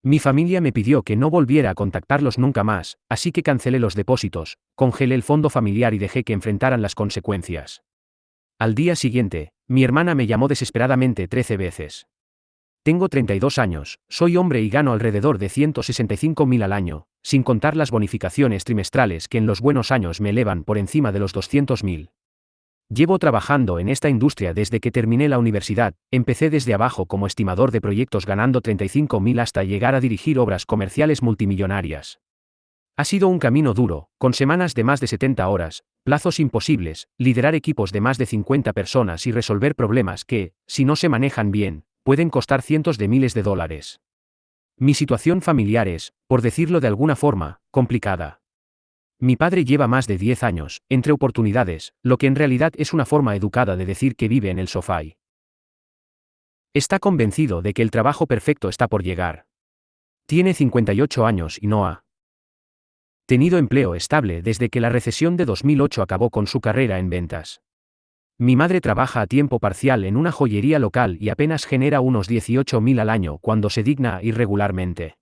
Mi familia me pidió que no volviera a contactarlos nunca más, así que cancelé los depósitos, congelé el fondo familiar y dejé que enfrentaran las consecuencias. Al día siguiente, mi hermana me llamó desesperadamente 13 veces. Tengo 32 años, soy hombre y gano alrededor de 165.000 al año, sin contar las bonificaciones trimestrales que en los buenos años me elevan por encima de los 200.000. Llevo trabajando en esta industria desde que terminé la universidad, empecé desde abajo como estimador de proyectos ganando 35.000 hasta llegar a dirigir obras comerciales multimillonarias. Ha sido un camino duro, con semanas de más de 70 horas, plazos imposibles, liderar equipos de más de 50 personas y resolver problemas que, si no se manejan bien, pueden costar cientos de miles de dólares. Mi situación familiar es, por decirlo de alguna forma, complicada. Mi padre lleva más de 10 años, entre oportunidades, lo que en realidad es una forma educada de decir que vive en el sofá. Está convencido de que el trabajo perfecto está por llegar. Tiene 58 años y no ha tenido empleo estable desde que la recesión de 2008 acabó con su carrera en ventas. Mi madre trabaja a tiempo parcial en una joyería local y apenas genera unos 18.000 al año cuando se digna irregularmente.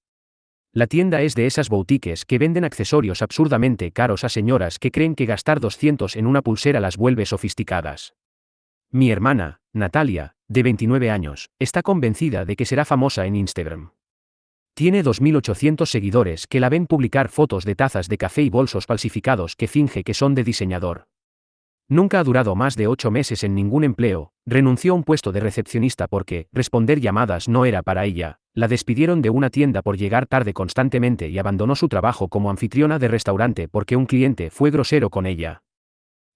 La tienda es de esas boutiques que venden accesorios absurdamente caros a señoras que creen que gastar 200 en una pulsera las vuelve sofisticadas. Mi hermana, Natalia, de 29 años, está convencida de que será famosa en Instagram. Tiene 2.800 seguidores que la ven publicar fotos de tazas de café y bolsos falsificados que finge que son de diseñador. Nunca ha durado más de 8 meses en ningún empleo, renunció a un puesto de recepcionista porque responder llamadas no era para ella, la despidieron de una tienda por llegar tarde constantemente y abandonó su trabajo como anfitriona de restaurante porque un cliente fue grosero con ella.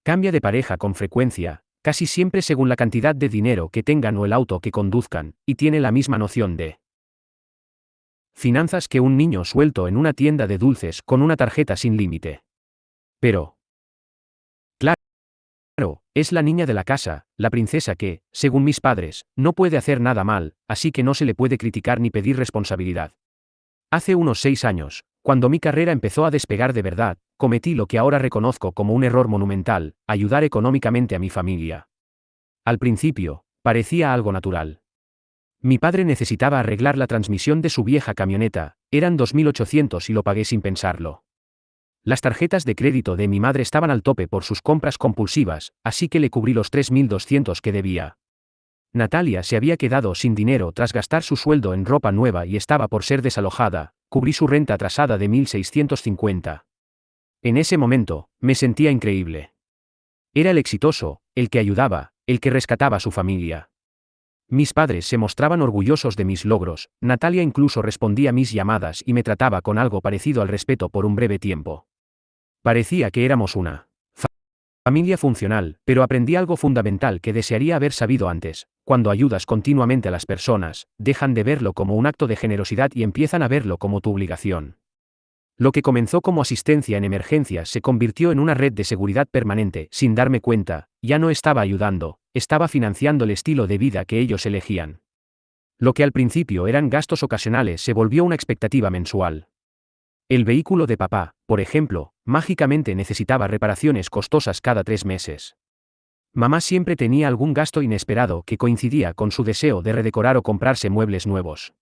Cambia de pareja con frecuencia, casi siempre según la cantidad de dinero que tengan o el auto que conduzcan, y tiene la misma noción de finanzas que un niño suelto en una tienda de dulces con una tarjeta sin límite. Pero claro, es la niña de la casa, la princesa que, según mis padres, no puede hacer nada mal, así que no se le puede criticar ni pedir responsabilidad. Hace unos 6 años, cuando mi carrera empezó a despegar de verdad, cometí lo que ahora reconozco como un error monumental, ayudar económicamente a mi familia. Al principio, parecía algo natural. Mi padre necesitaba arreglar la transmisión de su vieja camioneta, eran 2.800 y lo pagué sin pensarlo. Las tarjetas de crédito de mi madre estaban al tope por sus compras compulsivas, así que le cubrí los 3.200 que debía. Natalia se había quedado sin dinero tras gastar su sueldo en ropa nueva y estaba por ser desalojada, cubrí su renta atrasada de 1.650. En ese momento, me sentía increíble. Era el exitoso, el que ayudaba, el que rescataba a su familia. Mis padres se mostraban orgullosos de mis logros, Natalia incluso respondía a mis llamadas y me trataba con algo parecido al respeto por un breve tiempo. Parecía que éramos una familia funcional, pero aprendí algo fundamental que desearía haber sabido antes: cuando ayudas continuamente a las personas, dejan de verlo como un acto de generosidad y empiezan a verlo como tu obligación. Lo que comenzó como asistencia en emergencias se convirtió en una red de seguridad permanente. Sin darme cuenta, ya no estaba ayudando, estaba financiando el estilo de vida que ellos elegían. Lo que al principio eran gastos ocasionales se volvió una expectativa mensual. El vehículo de papá, por ejemplo, mágicamente necesitaba reparaciones costosas cada 3 meses. Mamá siempre tenía algún gasto inesperado que coincidía con su deseo de redecorar o comprarse muebles nuevos.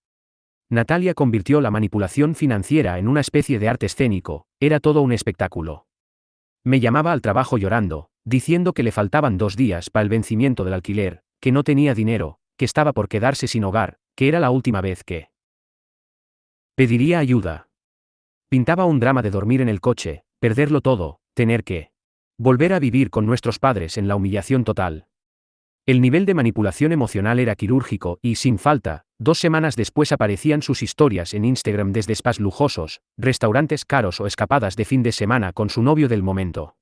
Natalia convirtió la manipulación financiera en una especie de arte escénico, era todo un espectáculo. Me llamaba al trabajo llorando, diciendo que le faltaban 2 días para el vencimiento del alquiler, que no tenía dinero, que estaba por quedarse sin hogar, que era la última vez que pediría ayuda. Pintaba un drama de dormir en el coche, perderlo todo, tener que volver a vivir con nuestros padres en la humillación total. El nivel de manipulación emocional era quirúrgico y, sin falta, 2 semanas después aparecían sus historias en Instagram desde spas lujosos, restaurantes caros o escapadas de fin de semana con su novio del momento.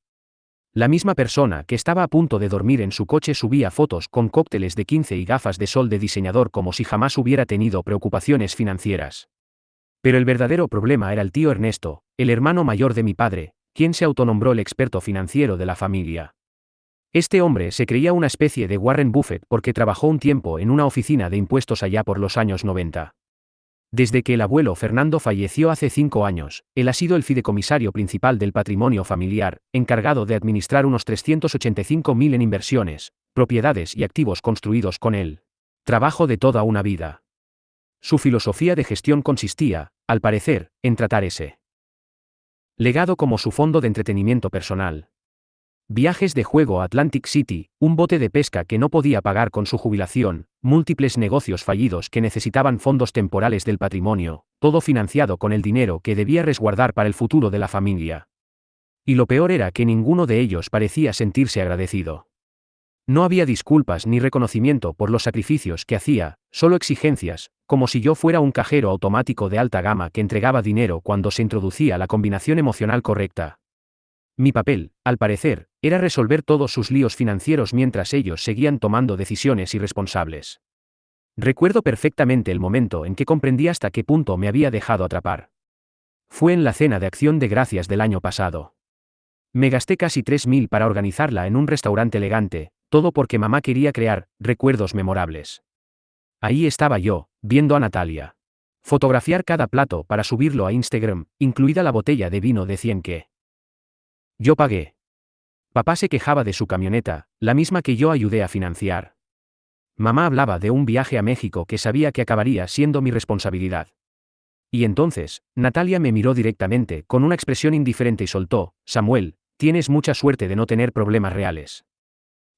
La misma persona que estaba a punto de dormir en su coche subía fotos con cócteles de 15 y gafas de sol de diseñador como si jamás hubiera tenido preocupaciones financieras. Pero el verdadero problema era el tío Ernesto, el hermano mayor de mi padre, quien se autonombró el experto financiero de la familia. Este hombre se creía una especie de Warren Buffett porque trabajó un tiempo en una oficina de impuestos allá por los años 90. Desde que el abuelo Fernando falleció hace 5 años, él ha sido el fideicomisario principal del patrimonio familiar, encargado de administrar unos 385.000 en inversiones, propiedades y activos construidos con él. Trabajo de toda una vida. Su filosofía de gestión consistía, al parecer, en tratar ese legado como su fondo de entretenimiento personal. Viajes de juego a Atlantic City, un bote de pesca que no podía pagar con su jubilación, múltiples negocios fallidos que necesitaban fondos temporales del patrimonio, todo financiado con el dinero que debía resguardar para el futuro de la familia. Y lo peor era que ninguno de ellos parecía sentirse agradecido. No había disculpas ni reconocimiento por los sacrificios que hacía, solo exigencias, como si yo fuera un cajero automático de alta gama que entregaba dinero cuando se introducía la combinación emocional correcta. Mi papel, al parecer, era resolver todos sus líos financieros mientras ellos seguían tomando decisiones irresponsables. Recuerdo perfectamente el momento en que comprendí hasta qué punto me había dejado atrapar. Fue en la cena de Acción de Gracias del año pasado. Me gasté casi 3.000 para organizarla en un restaurante elegante, todo porque mamá quería crear recuerdos memorables. Ahí estaba yo, viendo a Natalia fotografiar cada plato para subirlo a Instagram, incluida la botella de vino de 100 que yo pagué. Papá se quejaba de su camioneta, la misma que yo ayudé a financiar. Mamá hablaba de un viaje a México que sabía que acabaría siendo mi responsabilidad. Y entonces, Natalia me miró directamente, con una expresión indiferente y soltó: Samuel, tienes mucha suerte de no tener problemas reales.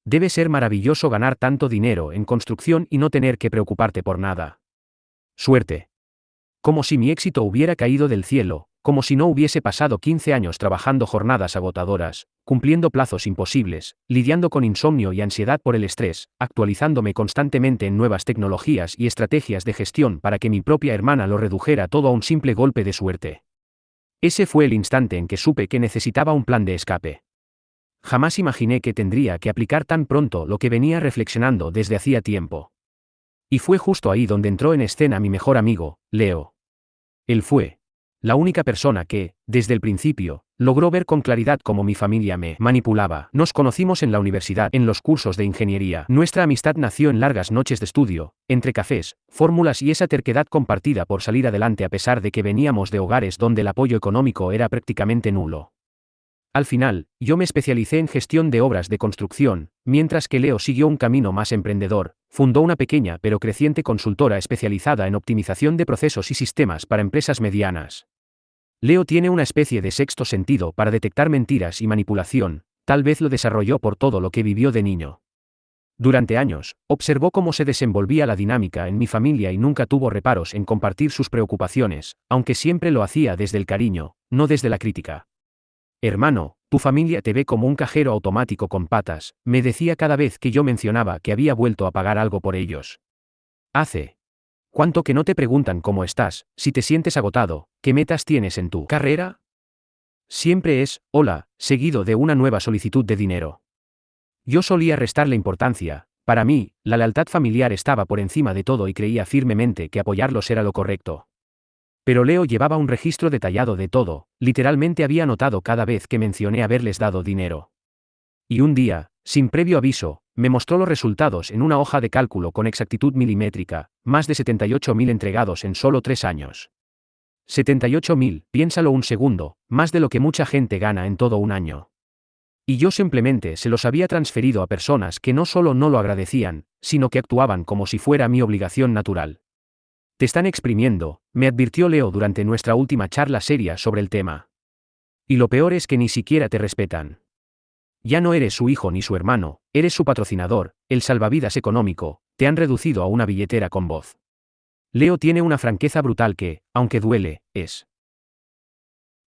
Debe ser maravilloso ganar tanto dinero en construcción y no tener que preocuparte por nada. Suerte. Como si mi éxito hubiera caído del cielo, como si no hubiese pasado 15 años trabajando jornadas agotadoras, cumpliendo plazos imposibles, lidiando con insomnio y ansiedad por el estrés, actualizándome constantemente en nuevas tecnologías y estrategias de gestión para que mi propia hermana lo redujera todo a un simple golpe de suerte. Ese fue el instante en que supe que necesitaba un plan de escape. Jamás imaginé que tendría que aplicar tan pronto lo que venía reflexionando desde hacía tiempo. Y fue justo ahí donde entró en escena mi mejor amigo, Leo. Él fue la única persona que, desde el principio, logró ver con claridad cómo mi familia me manipulaba. Nos conocimos en la universidad, en los cursos de ingeniería. Nuestra amistad nació en largas noches de estudio, entre cafés, fórmulas y esa terquedad compartida por salir adelante a pesar de que veníamos de hogares donde el apoyo económico era prácticamente nulo. Al final, yo me especialicé en gestión de obras de construcción, mientras que Leo siguió un camino más emprendedor, fundó una pequeña pero creciente consultora especializada en optimización de procesos y sistemas para empresas medianas. Leo tiene una especie de sexto sentido para detectar mentiras y manipulación, tal vez lo desarrolló por todo lo que vivió de niño. Durante años, observó cómo se desenvolvía la dinámica en mi familia y nunca tuvo reparos en compartir sus preocupaciones, aunque siempre lo hacía desde el cariño, no desde la crítica. Hermano, tu familia te ve como un cajero automático con patas, me decía cada vez que yo mencionaba que había vuelto a pagar algo por ellos. ¿Hace cuánto que no te preguntan cómo estás, si te sientes agotado, qué metas tienes en tu carrera? Siempre es, hola, seguido de una nueva solicitud de dinero. Yo solía restarle importancia, para mí, la lealtad familiar estaba por encima de todo y creía firmemente que apoyarlos era lo correcto. Pero Leo llevaba un registro detallado de todo, literalmente había anotado cada vez que mencioné haberles dado dinero. Y un día, sin previo aviso, me mostró los resultados en una hoja de cálculo con exactitud milimétrica, más de 78.000 entregados en solo 3 años. 78.000, piénsalo un segundo, más de lo que mucha gente gana en todo un año. Y yo simplemente se los había transferido a personas que no solo no lo agradecían, sino que actuaban como si fuera mi obligación natural. Te están exprimiendo, me advirtió Leo durante nuestra última charla seria sobre el tema. Y lo peor es que ni siquiera te respetan. Ya no eres su hijo ni su hermano, eres su patrocinador, el salvavidas económico, te han reducido a una billetera con voz. Leo tiene una franqueza brutal que, aunque duele, es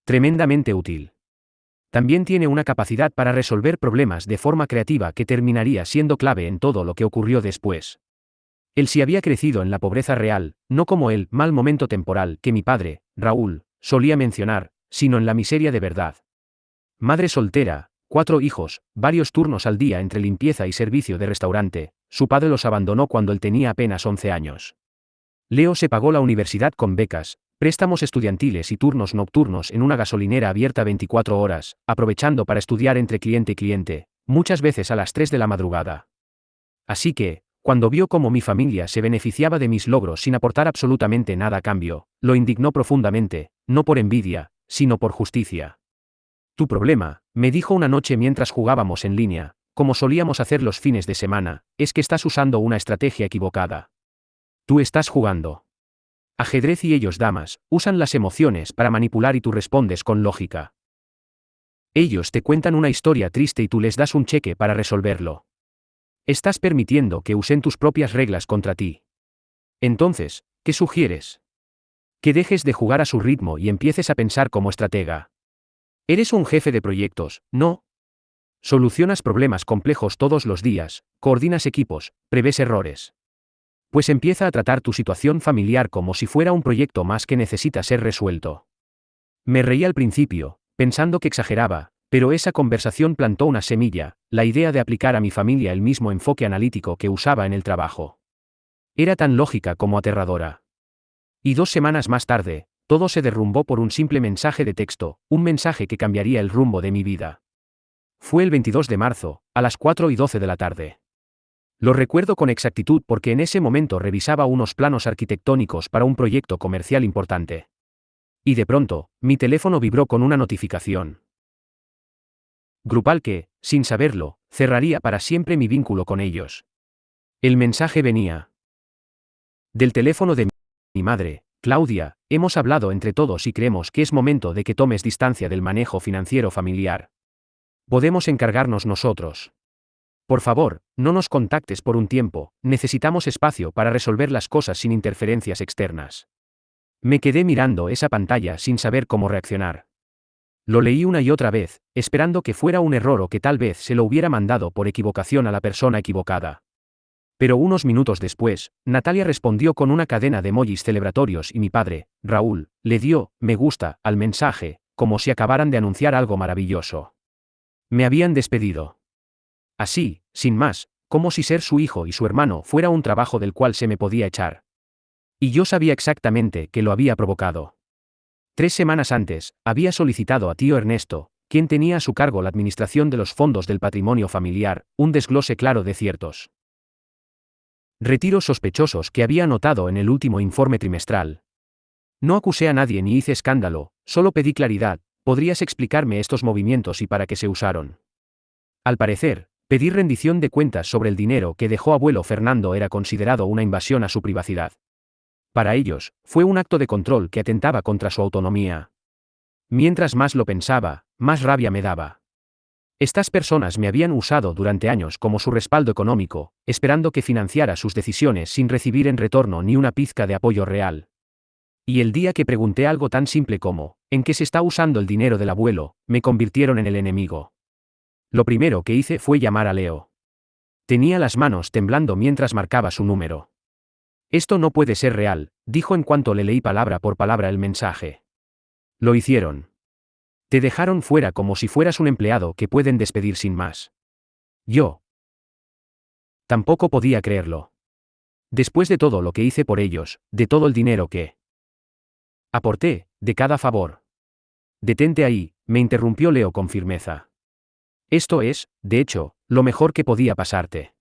tremendamente útil. También tiene una capacidad para resolver problemas de forma creativa que terminaría siendo clave en todo lo que ocurrió después. Él sí había crecido en la pobreza real, no como el mal momento temporal que mi padre, Raúl, solía mencionar, sino en la miseria de verdad. Madre soltera, 4 hijos, varios turnos al día entre limpieza y servicio de restaurante, su padre los abandonó cuando él tenía apenas 11 años. Leo se pagó la universidad con becas, préstamos estudiantiles y turnos nocturnos en una gasolinera abierta 24 horas, aprovechando para estudiar entre cliente y cliente, muchas veces a las 3 de la madrugada. Así que, cuando vio cómo mi familia se beneficiaba de mis logros sin aportar absolutamente nada a cambio, lo indignó profundamente, no por envidia, sino por justicia. Tu problema, me dijo una noche mientras jugábamos en línea, como solíamos hacer los fines de semana, es que estás usando una estrategia equivocada. Tú estás jugando Ajedrez y ellos damas, usan las emociones para manipular y tú respondes con lógica. Ellos te cuentan una historia triste y tú les das un cheque para resolverlo. Estás permitiendo que usen tus propias reglas contra ti. Entonces, ¿qué sugieres? Que dejes de jugar a su ritmo y empieces a pensar como estratega. Eres un jefe de proyectos, ¿no? Solucionas problemas complejos todos los días, coordinas equipos, prevés errores. Pues empieza a tratar tu situación familiar como si fuera un proyecto más que necesita ser resuelto. Me reí al principio, pensando que exageraba, pero esa conversación plantó una semilla, la idea de aplicar a mi familia el mismo enfoque analítico que usaba en el trabajo. Era tan lógica como aterradora. Y 2 semanas más tarde, todo se derrumbó por un simple mensaje de texto, un mensaje que cambiaría el rumbo de mi vida. Fue el 22 de marzo, a las 4:12 de la tarde. Lo recuerdo con exactitud porque en ese momento revisaba unos planos arquitectónicos para un proyecto comercial importante. Y de pronto, mi teléfono vibró con una notificación grupal que, sin saberlo, cerraría para siempre mi vínculo con ellos. El mensaje venía del teléfono de mi madre: Claudia, hemos hablado entre todos y creemos que es momento de que tomes distancia del manejo financiero familiar. Podemos encargarnos nosotros. Por favor, no nos contactes por un tiempo, necesitamos espacio para resolver las cosas sin interferencias externas. Me quedé mirando esa pantalla sin saber cómo reaccionar. Lo leí una y otra vez, esperando que fuera un error o que tal vez se lo hubiera mandado por equivocación a la persona equivocada. Pero unos minutos después, Natalia respondió con una cadena de emojis celebratorios y mi padre, Raúl, le dio me gusta al mensaje, como si acabaran de anunciar algo maravilloso. Me habían despedido. Así, sin más, como si ser su hijo y su hermano fuera un trabajo del cual se me podía echar. Y yo sabía exactamente que lo había provocado. 3 semanas antes, había solicitado a tío Ernesto, quien tenía a su cargo la administración de los fondos del patrimonio familiar, un desglose claro de ciertos retiros sospechosos que había notado en el último informe trimestral. No acusé a nadie ni hice escándalo, solo pedí claridad: ¿podrías explicarme estos movimientos y para qué se usaron? Al parecer, pedir rendición de cuentas sobre el dinero que dejó abuelo Fernando era considerado una invasión a su privacidad. Para ellos, fue un acto de control que atentaba contra su autonomía. Mientras más lo pensaba, más rabia me daba. Estas personas me habían usado durante años como su respaldo económico, esperando que financiara sus decisiones sin recibir en retorno ni una pizca de apoyo real. Y el día que pregunté algo tan simple como, ¿en qué se está usando el dinero del abuelo?, me convirtieron en el enemigo. Lo primero que hice fue llamar a Leo. Tenía las manos temblando mientras marcaba su número. Esto no puede ser real, dijo en cuanto le leí palabra por palabra el mensaje. Lo hicieron. Te dejaron fuera como si fueras un empleado que pueden despedir sin más. Yo tampoco podía creerlo. Después de todo lo que hice por ellos, de todo el dinero que aporté, de cada favor. Detente ahí, me interrumpió Leo con firmeza. Esto es, de hecho, lo mejor que podía pasarte.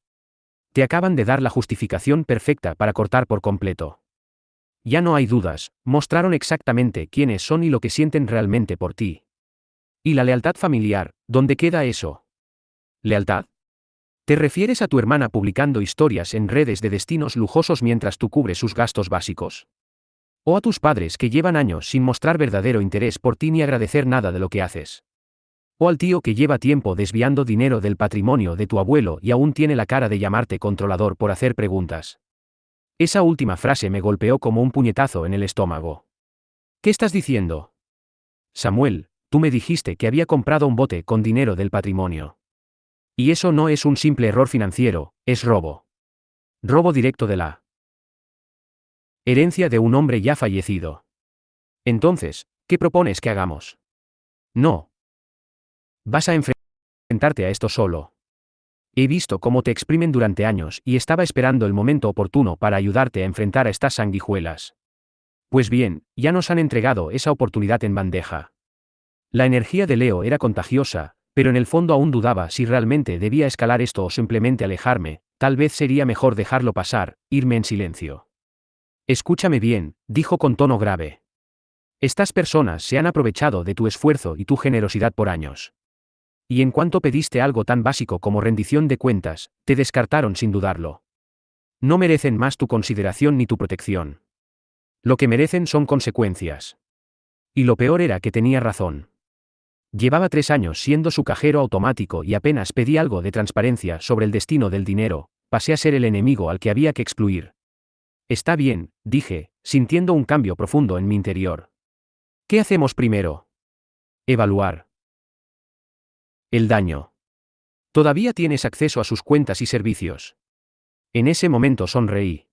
Te acaban de dar la justificación perfecta para cortar por completo. Ya no hay dudas, mostraron exactamente quiénes son y lo que sienten realmente por ti. ¿Y la lealtad familiar, dónde queda eso? ¿Lealtad? ¿Te refieres a tu hermana publicando historias en redes de destinos lujosos mientras tú cubres sus gastos básicos? ¿O a tus padres que llevan años sin mostrar verdadero interés por ti ni agradecer nada de lo que haces? ¿O al tío que lleva tiempo desviando dinero del patrimonio de tu abuelo y aún tiene la cara de llamarte controlador por hacer preguntas? Esa última frase me golpeó como un puñetazo en el estómago. ¿Qué estás diciendo? Samuel, tú me dijiste que había comprado un bote con dinero del patrimonio. Y eso no es un simple error financiero, es robo. Robo directo de la herencia de un hombre ya fallecido. Entonces, ¿qué propones que hagamos? No. Vas a enfrentarte a esto solo. He visto cómo te exprimen durante años y estaba esperando el momento oportuno para ayudarte a enfrentar a estas sanguijuelas. Pues bien, ya nos han entregado esa oportunidad en bandeja. La energía de Leo era contagiosa, pero en el fondo aún dudaba si realmente debía escalar esto o simplemente alejarme. Tal vez sería mejor dejarlo pasar, irme en silencio. Escúchame bien, dijo con tono grave. Estas personas se han aprovechado de tu esfuerzo y tu generosidad por años. Y en cuanto pediste algo tan básico como rendición de cuentas, te descartaron sin dudarlo. No merecen más tu consideración ni tu protección. Lo que merecen son consecuencias. Y lo peor era que tenía razón. Llevaba 3 años siendo su cajero automático y apenas pedí algo de transparencia sobre el destino del dinero, pasé a ser el enemigo al que había que excluir. Está bien, dije, sintiendo un cambio profundo en mi interior. ¿Qué hacemos primero? Evaluar el daño. Todavía tienes acceso a sus cuentas y servicios. En ese momento sonreí.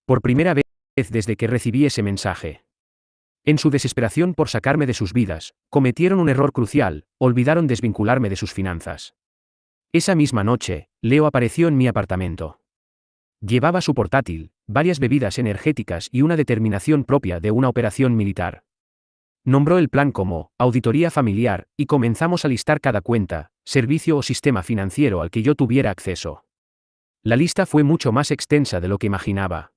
Por primera vez desde que recibí ese mensaje. En su desesperación por sacarme de sus vidas, cometieron un error crucial, olvidaron desvincularme de sus finanzas. Esa misma noche, Leo apareció en mi apartamento. Llevaba su portátil, varias bebidas energéticas y una determinación propia de una operación militar. Nombró el plan como auditoría familiar y comenzamos a listar cada cuenta, servicio o sistema financiero al que yo tuviera acceso. La lista fue mucho más extensa de lo que imaginaba.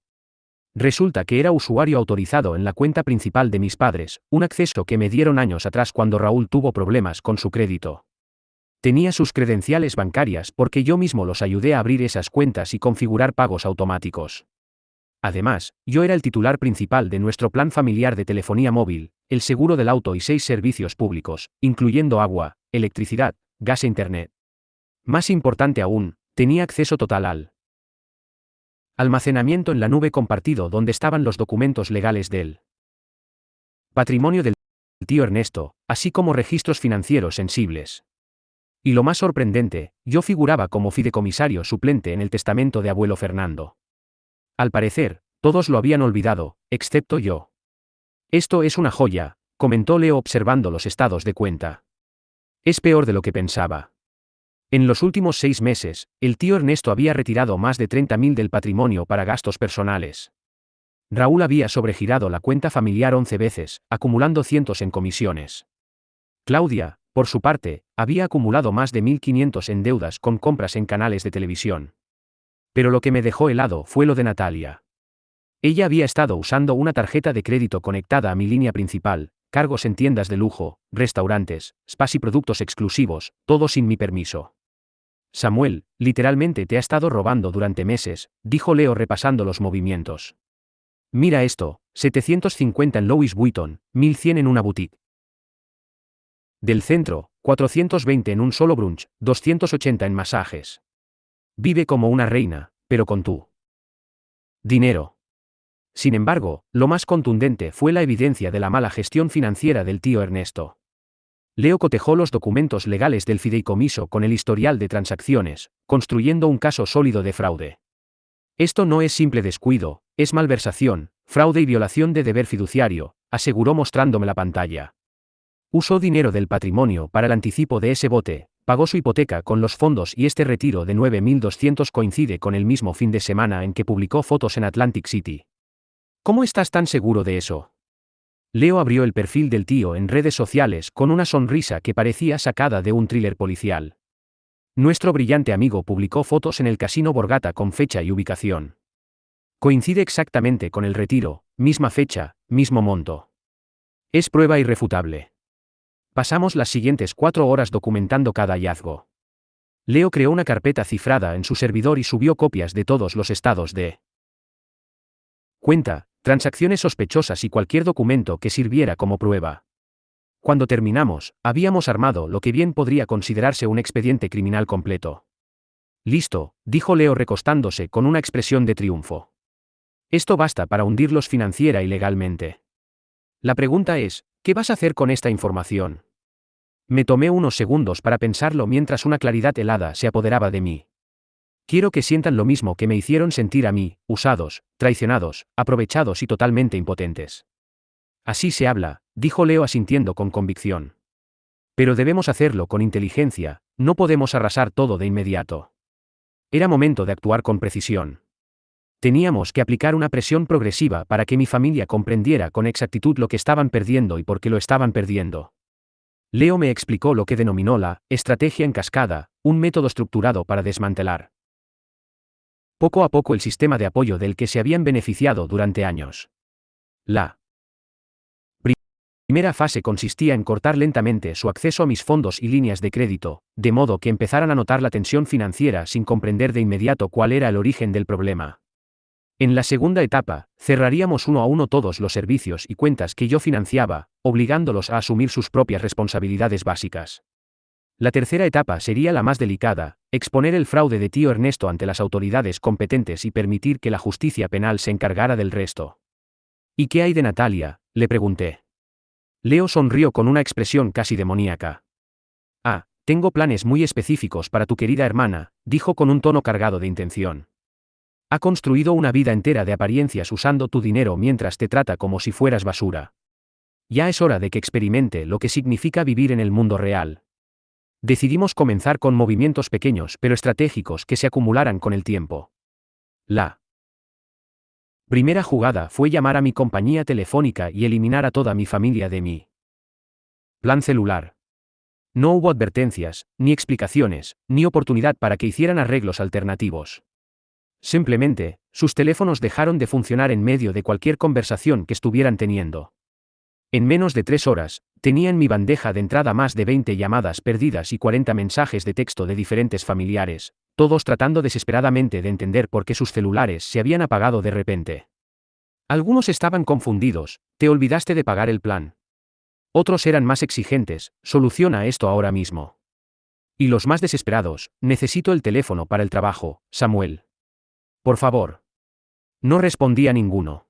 Resulta que era usuario autorizado en la cuenta principal de mis padres, un acceso que me dieron años atrás cuando Raúl tuvo problemas con su crédito. Tenía sus credenciales bancarias porque yo mismo los ayudé a abrir esas cuentas y configurar pagos automáticos. Además, yo era el titular principal de nuestro plan familiar de telefonía móvil, el seguro del auto y 6 servicios públicos, incluyendo agua, electricidad, gas e internet. Más importante aún, tenía acceso total al almacenamiento en la nube compartido donde estaban los documentos legales del patrimonio del tío Ernesto, así como registros financieros sensibles. Y lo más sorprendente, yo figuraba como fideicomisario suplente en el testamento de abuelo Fernando. Al parecer, todos lo habían olvidado, excepto yo. Esto es una joya, comentó Leo observando los estados de cuenta. Es peor de lo que pensaba. En los últimos 6 meses, el tío Ernesto había retirado más de 30.000 del patrimonio para gastos personales. Raúl había sobregirado la cuenta familiar 11 veces, acumulando cientos en comisiones. Claudia, por su parte, había acumulado más de 1.500 en deudas con compras en canales de televisión. Pero lo que me dejó helado fue lo de Natalia. Ella había estado usando una tarjeta de crédito conectada a mi línea principal, cargos en tiendas de lujo, restaurantes, spas y productos exclusivos, todo sin mi permiso. Samuel, literalmente te ha estado robando durante meses, dijo Leo repasando los movimientos. Mira esto, 750 en Louis Vuitton, 1.100 en una boutique del centro, 420 en un solo brunch, 280 en masajes. Vive como una reina, pero con tu dinero. Sin embargo, lo más contundente fue la evidencia de la mala gestión financiera del tío Ernesto. Leo cotejó los documentos legales del fideicomiso con el historial de transacciones, construyendo un caso sólido de fraude. Esto no es simple descuido, es malversación, fraude y violación de deber fiduciario, aseguró mostrándome la pantalla. Usó dinero del patrimonio para el anticipo de ese bote, pagó su hipoteca con los fondos y este retiro de 9.200 coincide con el mismo fin de semana en que publicó fotos en Atlantic City. ¿Cómo estás tan seguro de eso? Leo abrió el perfil del tío en redes sociales con una sonrisa que parecía sacada de un thriller policial. Nuestro brillante amigo publicó fotos en el Casino Borgata con fecha y ubicación. Coincide exactamente con el retiro, misma fecha, mismo monto. Es prueba irrefutable. Pasamos las siguientes 4 horas documentando cada hallazgo. Leo creó una carpeta cifrada en su servidor y subió copias de todos los estados de cuenta, transacciones sospechosas y cualquier documento que sirviera como prueba. Cuando terminamos, habíamos armado lo que bien podría considerarse un expediente criminal completo. Listo, dijo Leo recostándose con una expresión de triunfo. Esto basta para hundirlos financiera y legalmente. La pregunta es, ¿qué vas a hacer con esta información? Me tomé unos segundos para pensarlo mientras una claridad helada se apoderaba de mí. Quiero que sientan lo mismo que me hicieron sentir a mí, usados, traicionados, aprovechados y totalmente impotentes. Así se habla, dijo Leo asintiendo con convicción. Pero debemos hacerlo con inteligencia, no podemos arrasar todo de inmediato. Era momento de actuar con precisión. Teníamos que aplicar una presión progresiva para que mi familia comprendiera con exactitud lo que estaban perdiendo y por qué lo estaban perdiendo. Leo me explicó lo que denominó la estrategia en cascada, un método estructurado para desmantelar poco a poco el sistema de apoyo del que se habían beneficiado durante años. La primera fase consistía en cortar lentamente su acceso a mis fondos y líneas de crédito, de modo que empezaran a notar la tensión financiera sin comprender de inmediato cuál era el origen del problema. En la segunda etapa, cerraríamos uno a uno todos los servicios y cuentas que yo financiaba, obligándolos a asumir sus propias responsabilidades básicas. La tercera etapa sería la más delicada, exponer el fraude de tío Ernesto ante las autoridades competentes y permitir que la justicia penal se encargara del resto. ¿Y qué hay de Natalia?, le pregunté. Leo sonrió con una expresión casi demoníaca. Ah, tengo planes muy específicos para tu querida hermana, dijo con un tono cargado de intención. Ha construido una vida entera de apariencias usando tu dinero mientras te trata como si fueras basura. Ya es hora de que experimente lo que significa vivir en el mundo real. Decidimos comenzar con movimientos pequeños pero estratégicos que se acumularan con el tiempo. La primera jugada fue llamar a mi compañía telefónica y eliminar a toda mi familia de mi plan celular. No hubo advertencias, ni explicaciones, ni oportunidad para que hicieran arreglos alternativos. Simplemente, sus teléfonos dejaron de funcionar en medio de cualquier conversación que estuvieran teniendo. En menos de 3 horas, tenía en mi bandeja de entrada más de 20 llamadas perdidas y 40 mensajes de texto de diferentes familiares, todos tratando desesperadamente de entender por qué sus celulares se habían apagado de repente. Algunos estaban confundidos: ¿te olvidaste de pagar el plan? Otros eran más exigentes: soluciona esto ahora mismo. Y los más desesperados: necesito el teléfono para el trabajo, Samuel. Por favor. No respondía ninguno.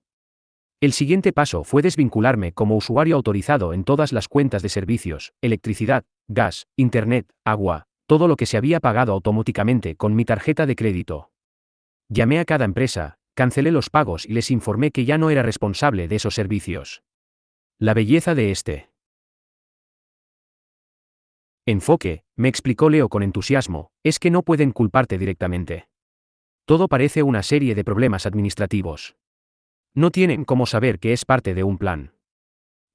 El siguiente paso fue desvincularme como usuario autorizado en todas las cuentas de servicios, electricidad, gas, internet, agua, todo lo que se había pagado automáticamente con mi tarjeta de crédito. Llamé a cada empresa, cancelé los pagos y les informé que ya no era responsable de esos servicios. La belleza de este enfoque, me explicó Leo con entusiasmo, es que no pueden culparte directamente. Todo parece una serie de problemas administrativos. No tienen cómo saber que es parte de un plan.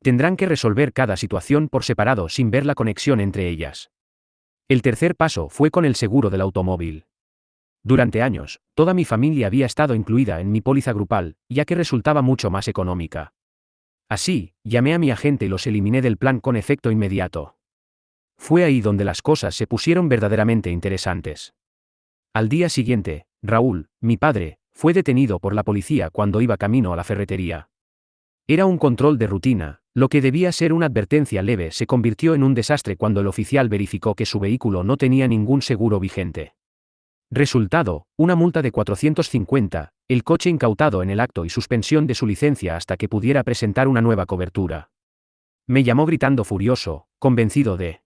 Tendrán que resolver cada situación por separado sin ver la conexión entre ellas. El tercer paso fue con el seguro del automóvil. Durante años, toda mi familia había estado incluida en mi póliza grupal, ya que resultaba mucho más económica. Así, llamé a mi agente y los eliminé del plan con efecto inmediato. Fue ahí donde las cosas se pusieron verdaderamente interesantes. Al día siguiente, Raúl, mi padre, fue detenido por la policía cuando iba camino a la ferretería. Era un control de rutina, lo que debía ser una advertencia leve se convirtió en un desastre cuando el oficial verificó que su vehículo no tenía ningún seguro vigente. Resultado, una multa de 450, el coche incautado en el acto y suspensión de su licencia hasta que pudiera presentar una nueva cobertura. Me llamó gritando furioso, convencido de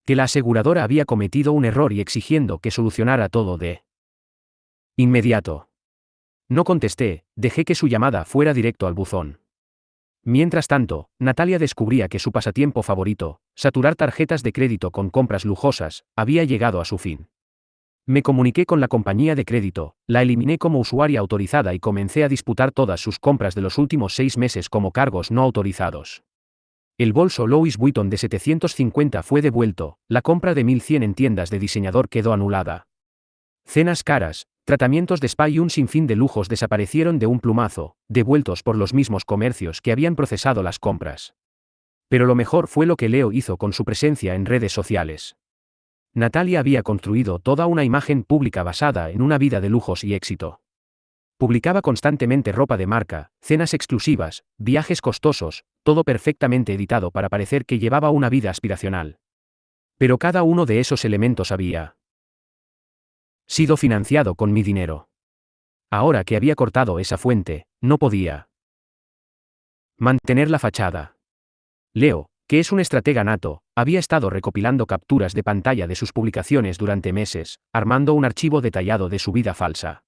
que la aseguradora había cometido un error y exigiendo que solucionara todo de inmediato. No contesté, dejé que su llamada fuera directo al buzón. Mientras tanto, Natalia descubría que su pasatiempo favorito, saturar tarjetas de crédito con compras lujosas, había llegado a su fin. Me comuniqué con la compañía de crédito, la eliminé como usuaria autorizada y comencé a disputar todas sus compras de los últimos 6 meses como cargos no autorizados. El bolso Louis Vuitton de 750 fue devuelto, la compra de 1100 en tiendas de diseñador quedó anulada. Cenas caras, tratamientos de spa y un sinfín de lujos desaparecieron de un plumazo, devueltos por los mismos comercios que habían procesado las compras. Pero lo mejor fue lo que Leo hizo con su presencia en redes sociales. Natalia había construido toda una imagen pública basada en una vida de lujos y éxito. Publicaba constantemente ropa de marca, cenas exclusivas, viajes costosos, todo perfectamente editado para parecer que llevaba una vida aspiracional. Pero cada uno de esos elementos había sido financiado con mi dinero. Ahora que había cortado esa fuente, no podía mantener la fachada. Leo, que es un estratega nato, había estado recopilando capturas de pantalla de sus publicaciones durante meses, armando un archivo detallado de su vida falsa.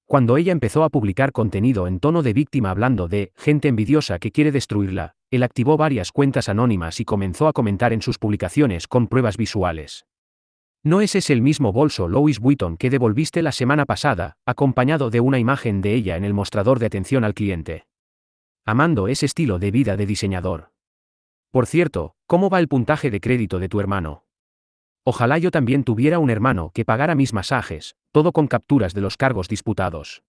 Cuando ella empezó a publicar contenido en tono de víctima hablando de gente envidiosa que quiere destruirla, él activó varias cuentas anónimas y comenzó a comentar en sus publicaciones con pruebas visuales. ¿No es ese el mismo bolso Louis Vuitton que devolviste la semana pasada, acompañado de una imagen de ella en el mostrador de atención al cliente? Amando ese estilo de vida de diseñador. Por cierto, ¿cómo va el puntaje de crédito de tu hermano? Ojalá yo también tuviera un hermano que pagara mis masajes, todo con capturas de los cargos disputados.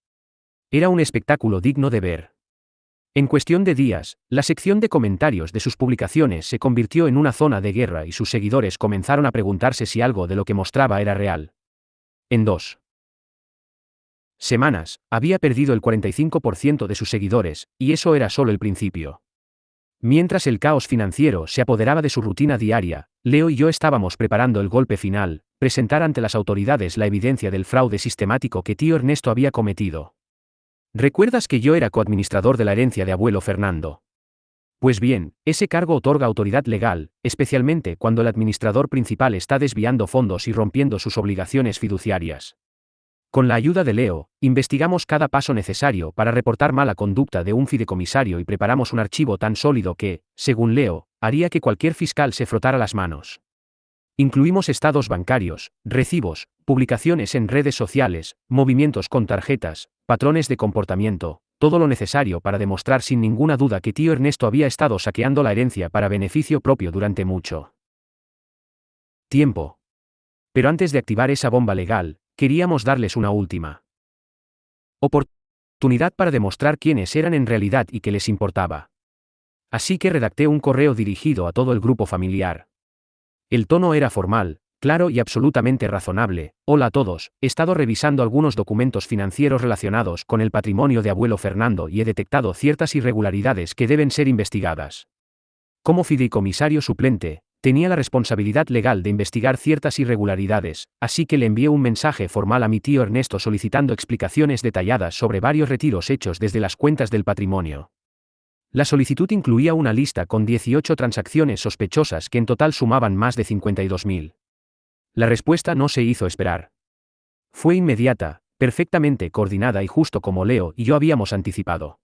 Era un espectáculo digno de ver. En cuestión de días, la sección de comentarios de sus publicaciones se convirtió en una zona de guerra y sus seguidores comenzaron a preguntarse si algo de lo que mostraba era real. En 2 semanas, había perdido el 45% de sus seguidores, y eso era solo el principio. Mientras el caos financiero se apoderaba de su rutina diaria, Leo y yo estábamos preparando el golpe final, presentar ante las autoridades la evidencia del fraude sistemático que tío Ernesto había cometido. ¿Recuerdas que yo era coadministrador de la herencia de abuelo Fernando? Pues bien, ese cargo otorga autoridad legal, especialmente cuando el administrador principal está desviando fondos y rompiendo sus obligaciones fiduciarias. Con la ayuda de Leo, investigamos cada paso necesario para reportar mala conducta de un fideicomisario y preparamos un archivo tan sólido que, según Leo, haría que cualquier fiscal se frotara las manos. Incluimos estados bancarios, recibos, publicaciones en redes sociales, movimientos con tarjetas, patrones de comportamiento, todo lo necesario para demostrar sin ninguna duda que tío Ernesto había estado saqueando la herencia para beneficio propio durante mucho tiempo. Pero antes de activar esa bomba legal, queríamos darles una última oportunidad para demostrar quiénes eran en realidad y qué les importaba. Así que redacté un correo dirigido a todo el grupo familiar. El tono era formal, claro y absolutamente razonable. Hola a todos, he estado revisando algunos documentos financieros relacionados con el patrimonio de abuelo Fernando y he detectado ciertas irregularidades que deben ser investigadas. Como fideicomisario suplente, tenía la responsabilidad legal de investigar ciertas irregularidades, así que le envié un mensaje formal a mi tío Ernesto solicitando explicaciones detalladas sobre varios retiros hechos desde las cuentas del patrimonio. La solicitud incluía una lista con 18 transacciones sospechosas que en total sumaban más de 52.000. La respuesta no se hizo esperar. Fue inmediata, perfectamente coordinada y justo como Leo y yo habíamos anticipado.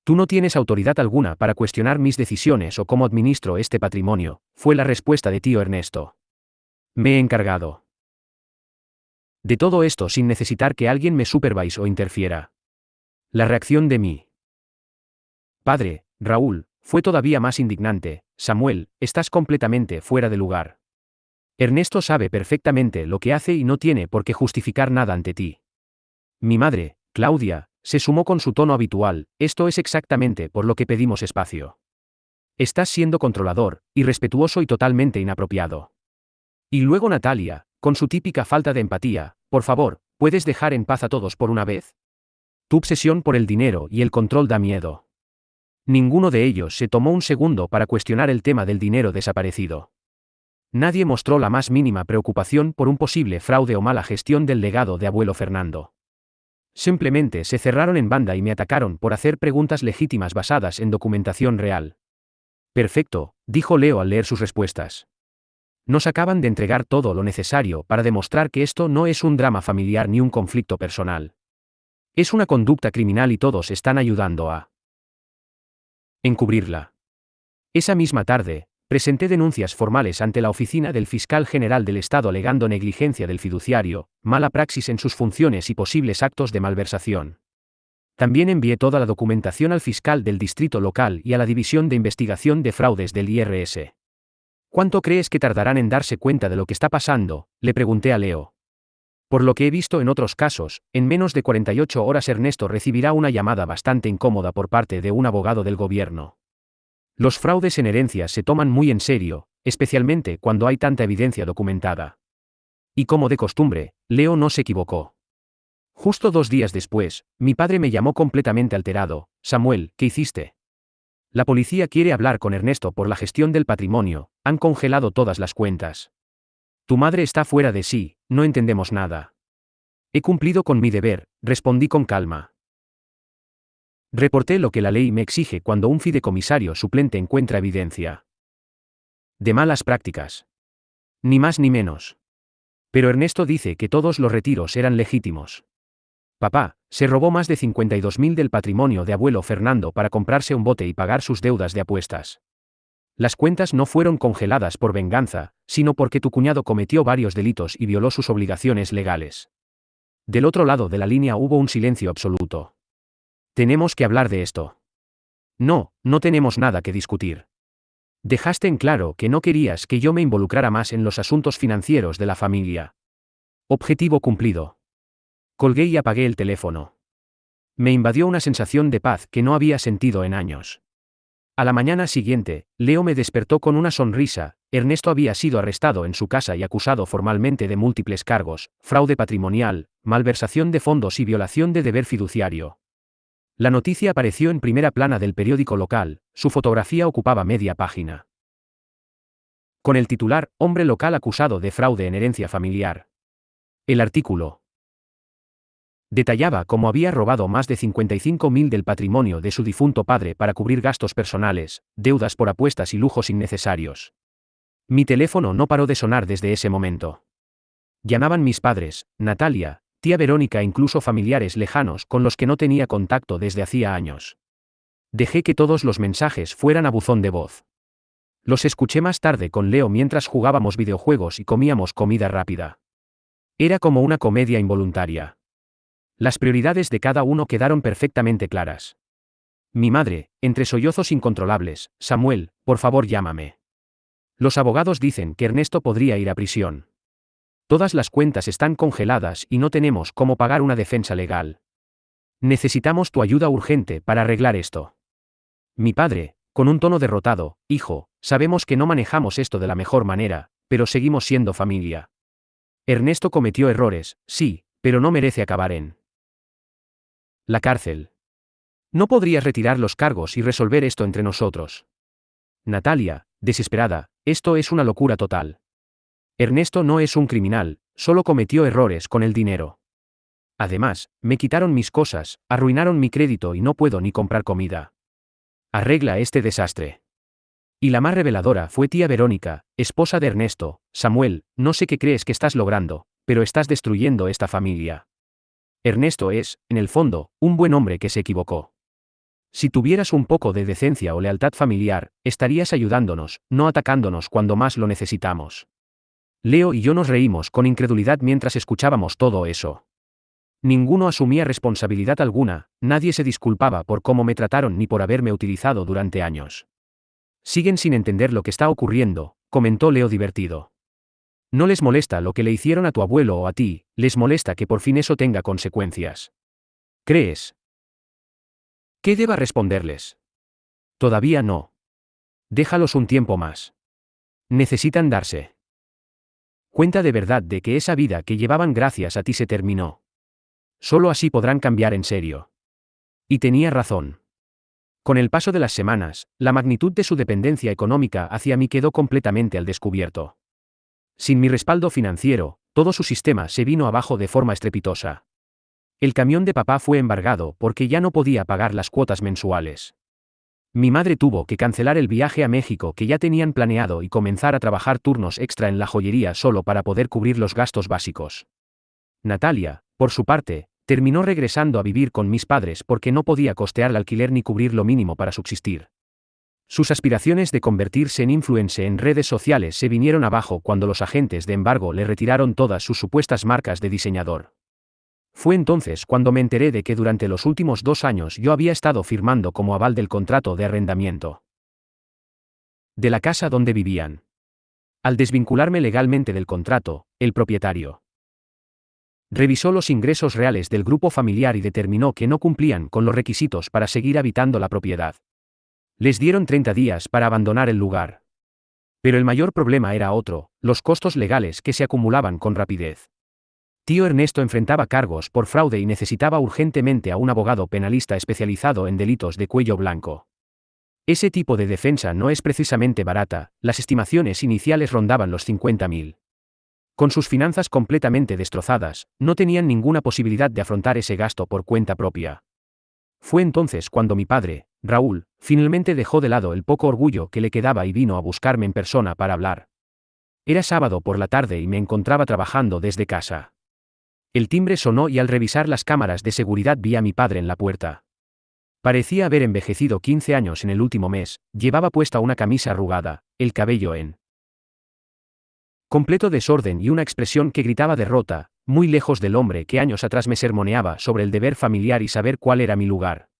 Tú no tienes autoridad alguna para cuestionar mis decisiones o cómo administro este patrimonio, fue la respuesta de tío Ernesto. Me he encargado de todo esto sin necesitar que alguien me supervise o interfiera. La reacción de mi padre, Raúl, fue todavía más indignante. Samuel, estás completamente fuera de lugar. Ernesto sabe perfectamente lo que hace y no tiene por qué justificar nada ante ti. Mi madre, Claudia, se sumó con su tono habitual, esto es exactamente por lo que pedimos espacio. Estás siendo controlador, irrespetuoso y totalmente inapropiado. Y luego Natalia, con su típica falta de empatía, por favor, ¿puedes dejar en paz a todos por una vez? Tu obsesión por el dinero y el control da miedo. Ninguno de ellos se tomó un segundo para cuestionar el tema del dinero desaparecido. Nadie mostró la más mínima preocupación por un posible fraude o mala gestión del legado de abuelo Fernando. Simplemente se cerraron en banda y me atacaron por hacer preguntas legítimas basadas en documentación real. Perfecto, dijo Leo al leer sus respuestas. Nos acaban de entregar todo lo necesario para demostrar que esto no es un drama familiar ni un conflicto personal. Es una conducta criminal y todos están ayudando a encubrirla. Esa misma tarde, presenté denuncias formales ante la oficina del fiscal general del Estado alegando negligencia del fiduciario, mala praxis en sus funciones y posibles actos de malversación. También envié toda la documentación al fiscal del distrito local y a la División de Investigación de Fraudes del IRS. ¿Cuánto crees que tardarán en darse cuenta de lo que está pasando?, le pregunté a Leo. Por lo que he visto en otros casos, en menos de 48 horas Ernesto recibirá una llamada bastante incómoda por parte de un abogado del gobierno. Los fraudes en herencias se toman muy en serio, especialmente cuando hay tanta evidencia documentada. Y como de costumbre, Leo no se equivocó. Justo 2 días después, mi padre me llamó completamente alterado. Samuel, ¿qué hiciste? La policía quiere hablar con Ernesto por la gestión del patrimonio, han congelado todas las cuentas. Tu madre está fuera de sí, no entendemos nada. He cumplido con mi deber, respondí con calma. Reporté lo que la ley me exige cuando un fideicomisario suplente encuentra evidencia de malas prácticas. Ni más ni menos. Pero Ernesto dice que todos los retiros eran legítimos. Papá, se robó más de 52.000 del patrimonio de abuelo Fernando para comprarse un bote y pagar sus deudas de apuestas. Las cuentas no fueron congeladas por venganza, sino porque tu cuñado cometió varios delitos y violó sus obligaciones legales. Del otro lado de la línea hubo un silencio absoluto. Tenemos que hablar de esto. No, no tenemos nada que discutir. Dejaste en claro que no querías que yo me involucrara más en los asuntos financieros de la familia. Objetivo cumplido. Colgué y apagué el teléfono. Me invadió una sensación de paz que no había sentido en años. A la mañana siguiente, Leo me despertó con una sonrisa, Ernesto había sido arrestado en su casa y acusado formalmente de múltiples cargos: fraude patrimonial, malversación de fondos y violación de deber fiduciario. La noticia apareció en primera plana del periódico local, su fotografía ocupaba media página. Con el titular: Hombre local acusado de fraude en herencia familiar. El artículo detallaba cómo había robado más de 55.000 del patrimonio de su difunto padre para cubrir gastos personales, deudas por apuestas y lujos innecesarios. Mi teléfono no paró de sonar desde ese momento. Llamaban mis padres, Natalia, tía Verónica e incluso familiares lejanos con los que no tenía contacto desde hacía años. Dejé que todos los mensajes fueran a buzón de voz. Los escuché más tarde con Leo mientras jugábamos videojuegos y comíamos comida rápida. Era como una comedia involuntaria. Las prioridades de cada uno quedaron perfectamente claras. Mi madre, entre sollozos incontrolables: Samuel, por favor llámame. Los abogados dicen que Ernesto podría ir a prisión. Todas las cuentas están congeladas y no tenemos cómo pagar una defensa legal. Necesitamos tu ayuda urgente para arreglar esto. Mi padre, con un tono derrotado: hijo, sabemos que no manejamos esto de la mejor manera, pero seguimos siendo familia. Ernesto cometió errores, sí, pero no merece acabar en la cárcel. ¿No podrías retirar los cargos y resolver esto entre nosotros? Natalia, desesperada: esto es una locura total. Ernesto no es un criminal, solo cometió errores con el dinero. Además, me quitaron mis cosas, arruinaron mi crédito y no puedo ni comprar comida. Arregla este desastre. Y la más reveladora fue tía Verónica, esposa de Ernesto: Samuel, no sé qué crees que estás logrando, pero estás destruyendo esta familia. Ernesto es, en el fondo, un buen hombre que se equivocó. Si tuvieras un poco de decencia o lealtad familiar, estarías ayudándonos, no atacándonos cuando más lo necesitamos. Leo y yo nos reímos con incredulidad mientras escuchábamos todo eso. Ninguno asumía responsabilidad alguna, nadie se disculpaba por cómo me trataron ni por haberme utilizado durante años. Siguen sin entender lo que está ocurriendo, comentó Leo divertido. No les molesta lo que le hicieron a tu abuelo o a ti, les molesta que por fin eso tenga consecuencias. ¿Crees qué deba responderles? Todavía no. Déjalos un tiempo más. Necesitan darse cuenta de verdad de que esa vida que llevaban gracias a ti se terminó. Solo así podrán cambiar en serio. Y tenía razón. Con el paso de las semanas, la magnitud de su dependencia económica hacia mí quedó completamente al descubierto. Sin mi respaldo financiero, todo su sistema se vino abajo de forma estrepitosa. El camión de papá fue embargado porque ya no podía pagar las cuotas mensuales. Mi madre tuvo que cancelar el viaje a México que ya tenían planeado y comenzar a trabajar turnos extra en la joyería solo para poder cubrir los gastos básicos. Natalia, por su parte, terminó regresando a vivir con mis padres porque no podía costear el alquiler ni cubrir lo mínimo para subsistir. Sus aspiraciones de convertirse en influencer en redes sociales se vinieron abajo cuando los agentes de embargo le retiraron todas sus supuestas marcas de diseñador. Fue entonces cuando me enteré de que durante los últimos 2 años yo había estado firmando como aval del contrato de arrendamiento de la casa donde vivían. Al desvincularme legalmente del contrato, el propietario revisó los ingresos reales del grupo familiar y determinó que no cumplían con los requisitos para seguir habitando la propiedad. Les dieron 30 días para abandonar el lugar. Pero el mayor problema era otro: los costos legales que se acumulaban con rapidez. Tío Ernesto enfrentaba cargos por fraude y necesitaba urgentemente a un abogado penalista especializado en delitos de cuello blanco. Ese tipo de defensa no es precisamente barata, las estimaciones iniciales rondaban los 50.000. Con sus finanzas completamente destrozadas, no tenían ninguna posibilidad de afrontar ese gasto por cuenta propia. Fue entonces cuando mi padre, Raúl, finalmente dejó de lado el poco orgullo que le quedaba y vino a buscarme en persona para hablar. Era sábado por la tarde y me encontraba trabajando desde casa. El timbre sonó y al revisar las cámaras de seguridad vi a mi padre en la puerta. Parecía haber envejecido 15 años en el último mes, llevaba puesta una camisa arrugada, el cabello en completo desorden y una expresión que gritaba derrota, muy lejos del hombre que años atrás me sermoneaba sobre el deber familiar y saber cuál era mi lugar.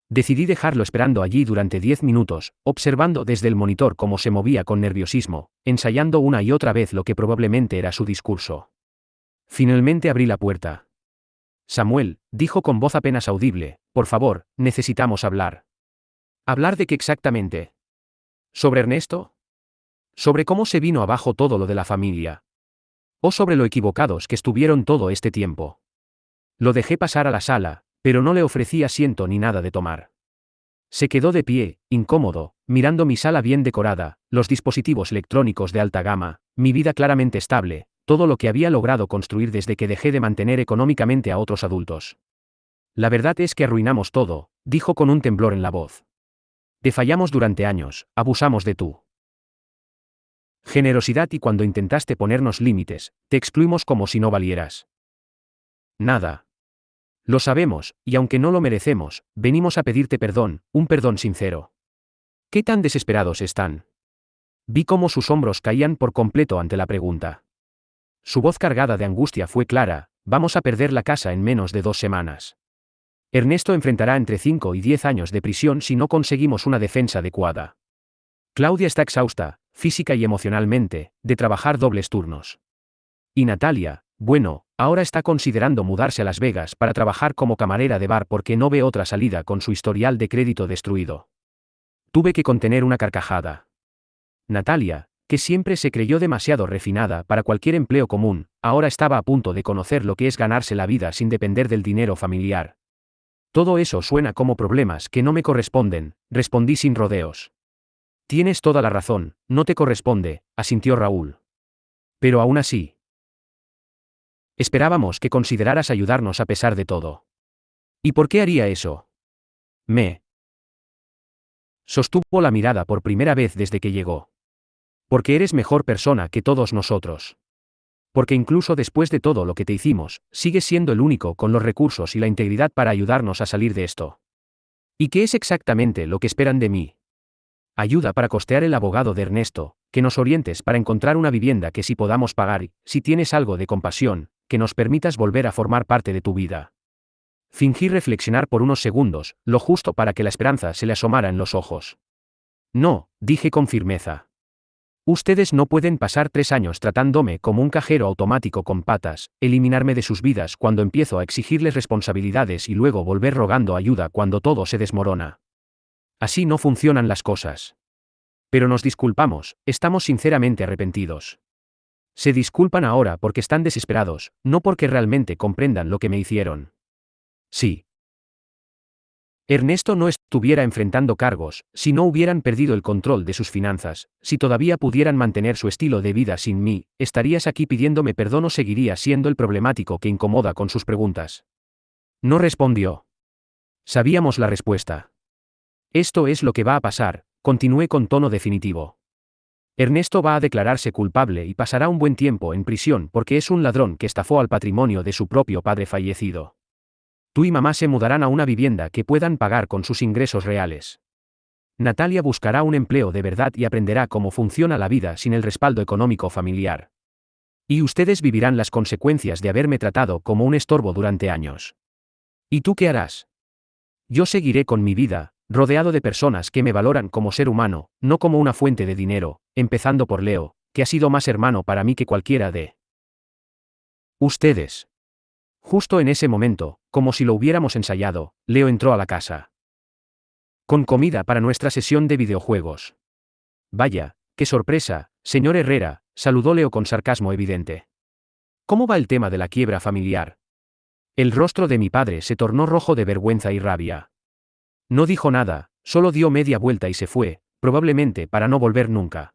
Decidí dejarlo esperando allí durante 10 minutos, observando desde el monitor cómo se movía con nerviosismo, ensayando una y otra vez lo que probablemente era su discurso. Finalmente abrí la puerta. Samuel, dijo con voz apenas audible, por favor, necesitamos hablar. ¿Hablar de qué exactamente? ¿Sobre Ernesto? sobre cómo se vino abajo todo lo de la familia. O sobre lo equivocados que estuvieron todo este tiempo. Lo dejé pasar a la sala, pero no le ofrecí asiento ni nada de tomar. Se quedó de pie, incómodo, mirando mi sala bien decorada, los dispositivos electrónicos de alta gama, mi vida claramente estable, todo lo que había logrado construir desde que dejé de mantener económicamente a otros adultos. La verdad es que arruinamos todo, dijo con un temblor en la voz. Te fallamos durante años, abusamos de tu generosidad y cuando intentaste ponernos límites, te excluimos como si no valieras nada. Lo sabemos, y aunque no lo merecemos, venimos a pedirte perdón, un perdón sincero. ¿Qué tan desesperados están? Vi cómo sus hombros caían por completo ante la pregunta. Su voz cargada de angustia fue clara: vamos a perder la casa en menos de 2 semanas. Ernesto enfrentará entre 5 y 10 años de prisión si no conseguimos una defensa adecuada. Claudia está exhausta, física y emocionalmente, de trabajar dobles turnos. Y Natalia, bueno, ahora está considerando mudarse a Las Vegas para trabajar como camarera de bar porque no ve otra salida con su historial de crédito destruido. Tuve que contener una carcajada. Natalia, que siempre se creyó demasiado refinada para cualquier empleo común, ahora estaba a punto de conocer lo que es ganarse la vida sin depender del dinero familiar. Todo eso suena como problemas que no me corresponden, respondí sin rodeos. Tienes toda la razón, no te corresponde, asintió Raúl. Pero aún así. Esperábamos que consideraras ayudarnos a pesar de todo. ¿Y por qué haría eso? Me sostuvo la mirada por primera vez desde que llegó. Porque eres mejor persona que todos nosotros. Porque incluso después de todo lo que te hicimos, sigues siendo el único con los recursos y la integridad para ayudarnos a salir de esto. ¿Y qué es exactamente lo que esperan de mí? Ayuda para costear el abogado de Ernesto, que nos orientes para encontrar una vivienda que sí podamos pagar y, si tienes algo de compasión, que nos permitas volver a formar parte de tu vida. Fingí reflexionar por unos segundos, lo justo para que la esperanza se le asomara en los ojos. No, dije con firmeza. Ustedes no pueden pasar 3 años tratándome como un cajero automático con patas, eliminarme de sus vidas cuando empiezo a exigirles responsabilidades y luego volver rogando ayuda cuando todo se desmorona. Así no funcionan las cosas. Pero nos disculpamos, estamos sinceramente arrepentidos. Se disculpan ahora porque están desesperados, no porque realmente comprendan lo que me hicieron. Sí. Ernesto no estuviera enfrentando cargos, si no hubieran perdido el control de sus finanzas, si todavía pudieran mantener su estilo de vida sin mí, ¿estarías aquí pidiéndome perdón o seguiría siendo el problemático que incomoda con sus preguntas? No respondió. Sabíamos la respuesta. Esto es lo que va a pasar, continué con tono definitivo. Ernesto va a declararse culpable y pasará un buen tiempo en prisión porque es un ladrón que estafó al patrimonio de su propio padre fallecido. Tú y mamá se mudarán a una vivienda que puedan pagar con sus ingresos reales. Natalia buscará un empleo de verdad y aprenderá cómo funciona la vida sin el respaldo económico familiar. Y ustedes vivirán las consecuencias de haberme tratado como un estorbo durante años. ¿Y tú qué harás? Yo seguiré con mi vida, rodeado de personas que me valoran como ser humano, no como una fuente de dinero, empezando por Leo, que ha sido más hermano para mí que cualquiera de ustedes. Justo en ese momento, como si lo hubiéramos ensayado, Leo entró a la casa. Con comida para nuestra sesión de videojuegos. Vaya, qué sorpresa, señor Herrera, saludó Leo con sarcasmo evidente. ¿Cómo va el tema de la quiebra familiar? El rostro de mi padre se tornó rojo de vergüenza y rabia. No dijo nada, solo dio media vuelta y se fue, probablemente para no volver nunca.